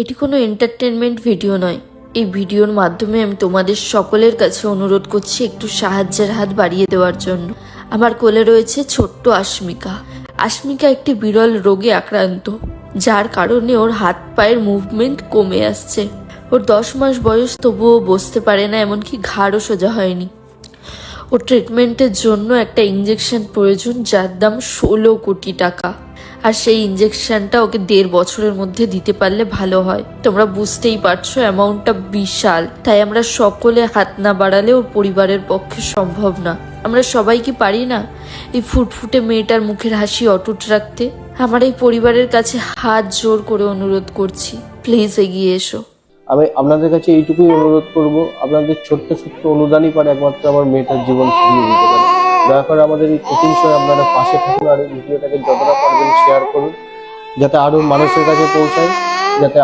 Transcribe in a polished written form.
এটি কোনো entertainment video নয়। এই ভিডিওর মাধ্যমে আমি তোমাদের সকলের কাছে অনুরোধ করছি একটু সাহায্যের হাত বাড়িয়ে দেওয়ার জন্য। আমার কোলে রয়েছে ছোট্ট আশমিকা। আশমিকা একটি বিরল রোগে আক্রান্ত, যার কারণে ওর হাত পায়ের মুভমেন্ট কমে আসছে। ওর 10 মাস বয়স, তবুও বসতে পারে না, এমনকি ঘাড়ও সোজা হয়নি। ওর ট্রিটমেন্টের জন্য একটা ইঞ্জেকশন প্রয়োজন, যার দাম 16 কোটি টাকা। আর সেই ইঞ্জেকশনটা ওকে 1.5 বছরের মধ্যে দিতে পারলে ভালো হয়। তোমরা বুঝতেই পারছো অ্যামাউন্টটা বিশাল। তাই আমরা সকলে হাত না বাড়ালে ওর পরিবারের পক্ষে সম্ভব না। আমরা সবাই কি পারি না এই ফুটফুটে মেয়েটার মুখের হাসি অটুট রাখতে? আমার এই পরিবারের কাছে হাত জোর করে অনুরোধ করছি, প্লিজ এগিয়ে এসো। আমি আপনাদের কাছে এইটুকুই অনুরোধ করব, আপনাদের ছোট্ট ছোট্ট অনুদানই পারে একমাত্র আমার মেয়েটার জীবন ফিরিয়ে দিতে পারে। দয়া করে আমাদের এই কঠিন সময় আপনারা পাশে থাকুন, আর এই ভিডিওটাকে যতটা পারবেন শেয়ার করুন, যাতে আরো মানুষের কাছে পৌঁছায়, যাতে